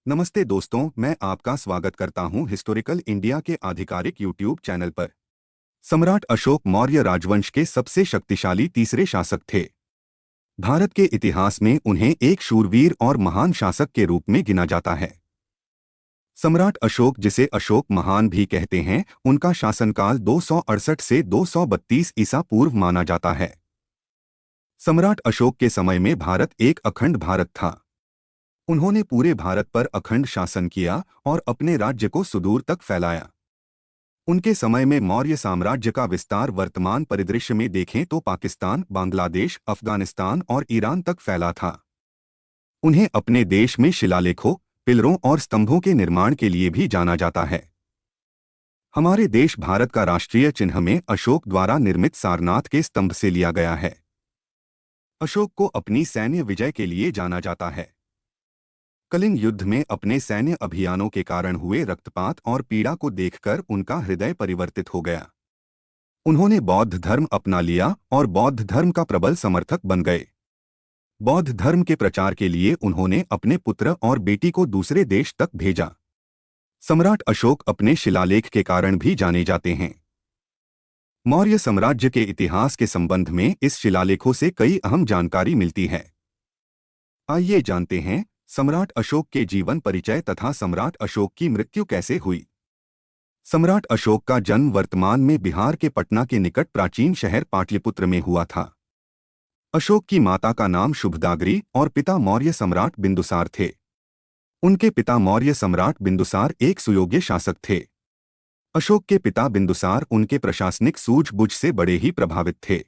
नमस्ते दोस्तों, मैं आपका स्वागत करता हूं हिस्टोरिकल इंडिया के आधिकारिक यूट्यूब चैनल पर। सम्राट अशोक मौर्य राजवंश के सबसे शक्तिशाली तीसरे शासक थे। भारत के इतिहास में उन्हें एक शूरवीर और महान शासक के रूप में गिना जाता है। सम्राट अशोक, जिसे अशोक महान भी कहते हैं, उनका शासनकाल 268 से 232 ईसा पूर्व माना जाता है। सम्राट अशोक के समय में भारत एक अखंड भारत था। उन्होंने पूरे भारत पर अखंड शासन किया और अपने राज्य को सुदूर तक फैलाया। उनके समय में मौर्य साम्राज्य का विस्तार वर्तमान परिदृश्य में देखें तो पाकिस्तान, बांग्लादेश, अफगानिस्तान और ईरान तक फैला था। उन्हें अपने देश में शिलालेखों, पिलरों और स्तंभों के निर्माण के लिए भी जाना जाता है। हमारे देश भारत का राष्ट्रीय चिन्ह में अशोक द्वारा निर्मित सारनाथ के स्तंभ से लिया गया है। अशोक को अपनी सैन्य विजय के लिए जाना जाता है। कलिंग युद्ध में अपने सैन्य अभियानों के कारण हुए रक्तपात और पीड़ा को देखकर उनका हृदय परिवर्तित हो गया। उन्होंने बौद्ध धर्म अपना लिया और बौद्ध धर्म का प्रबल समर्थक बन गए। बौद्ध धर्म के प्रचार के लिए उन्होंने अपने पुत्र और बेटी को दूसरे देश तक भेजा। सम्राट अशोक अपने शिलालेख के कारण भी जाने जाते हैं। मौर्य साम्राज्य के इतिहास के संबंध में इस शिलालेखों से कई अहम जानकारी मिलती है। आइए जानते हैं सम्राट अशोक के जीवन परिचय तथा सम्राट अशोक की मृत्यु कैसे हुई। सम्राट अशोक का जन्म वर्तमान में बिहार के पटना के निकट प्राचीन शहर पाटलिपुत्र में हुआ था। अशोक की माता का नाम शुभदागरी और पिता मौर्य सम्राट बिंदुसार थे। उनके पिता मौर्य सम्राट बिंदुसार एक सुयोग्य शासक थे। अशोक के पिता बिंदुसार उनके प्रशासनिक सूझबूझ से बड़े ही प्रभावित थे,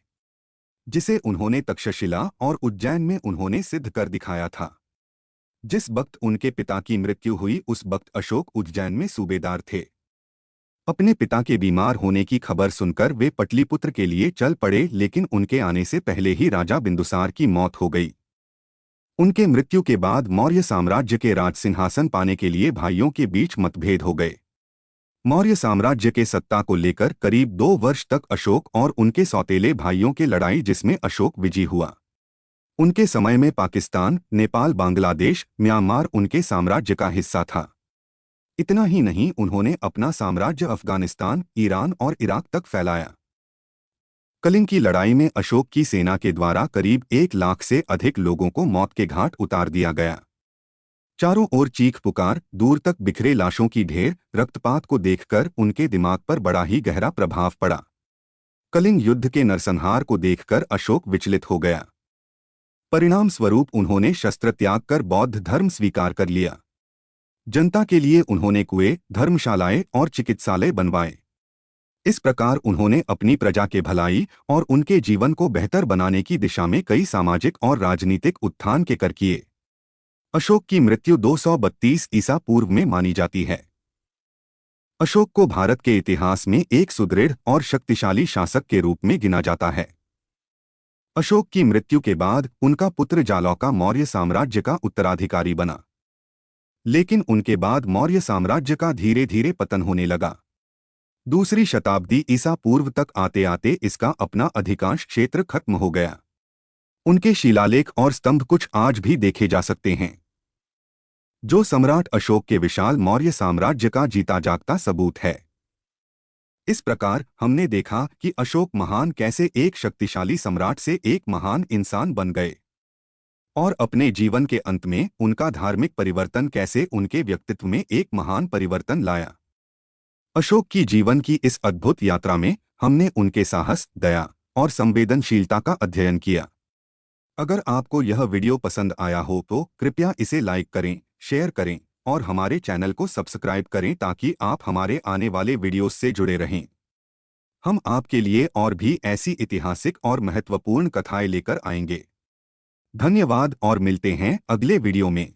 जिसे उन्होंने तक्षशिला और उज्जैन में उन्होंने सिद्ध कर दिखाया था। जिस वक्त उनके पिता की मृत्यु हुई उस वक्त अशोक उज्जैन में सूबेदार थे। अपने पिता के बीमार होने की खबर सुनकर वे पटलिपुत्र के लिए चल पड़े, लेकिन उनके आने से पहले ही राजा बिंदुसार की मौत हो गई। उनके मृत्यु के बाद मौर्य साम्राज्य के राज सिंहासन पाने के लिए भाइयों के बीच मतभेद हो गए। मौर्य साम्राज्य के सत्ता को लेकर करीब 2 वर्ष तक अशोक और उनके सौतेले भाइयों की लड़ाई, जिसमें अशोक विजयी हुआ। उनके समय में पाकिस्तान, नेपाल, बांग्लादेश, म्यांमार उनके साम्राज्य का हिस्सा था। इतना ही नहीं, उन्होंने अपना साम्राज्य अफगानिस्तान, ईरान और इराक तक फैलाया। कलिंग की लड़ाई में अशोक की सेना के द्वारा करीब 1 लाख से अधिक लोगों को मौत के घाट उतार दिया गया। चारों ओर चीख पुकार, दूर तक बिखरे लाशों की ढेर, रक्तपात को देखकर उनके दिमाग पर बड़ा ही गहरा प्रभाव पड़ा। कलिंग युद्ध के नरसंहार को देखकर अशोक विचलित हो गया। परिणाम स्वरूप उन्होंने शस्त्र त्याग कर बौद्ध धर्म स्वीकार कर लिया। जनता के लिए उन्होंने कुएं, धर्मशालाएं और चिकित्सालय बनवाए। इस प्रकार उन्होंने अपनी प्रजा के भलाई और उनके जीवन को बेहतर बनाने की दिशा में कई सामाजिक और राजनीतिक उत्थान के कर किए। अशोक की मृत्यु 232 ईसा पूर्व में मानी जाती है। अशोक को भारत के इतिहास में एक सुदृढ़ और शक्तिशाली शासक के रूप में गिना जाता है। अशोक की मृत्यु के बाद उनका पुत्र जालौका मौर्य साम्राज्य का उत्तराधिकारी बना, लेकिन उनके बाद मौर्य साम्राज्य का धीरे धीरे पतन होने लगा। दूसरी शताब्दी ईसा पूर्व तक आते आते इसका अपना अधिकांश क्षेत्र खत्म हो गया। उनके शिलालेख और स्तंभ कुछ आज भी देखे जा सकते हैं, जो सम्राट अशोक के विशाल मौर्य साम्राज्य का जीता जागता सबूत है। इस प्रकार हमने देखा कि अशोक महान कैसे एक शक्तिशाली सम्राट से एक महान इंसान बन गए, और अपने जीवन के अंत में उनका धार्मिक परिवर्तन कैसे उनके व्यक्तित्व में एक महान परिवर्तन लाया। अशोक की जीवन की इस अद्भुत यात्रा में हमने उनके साहस, दया और संवेदनशीलता का अध्ययन किया। अगर आपको यह वीडियो पसंद आया हो तो कृपया इसे लाइक करें, शेयर करें और हमारे चैनल को सब्सक्राइब करें ताकि आप हमारे आने वाले वीडियोस से जुड़े रहें। हम आपके लिए और भी ऐसी ऐतिहासिक और महत्वपूर्ण कथाएं लेकर आएंगे। धन्यवाद और मिलते हैं अगले वीडियो में।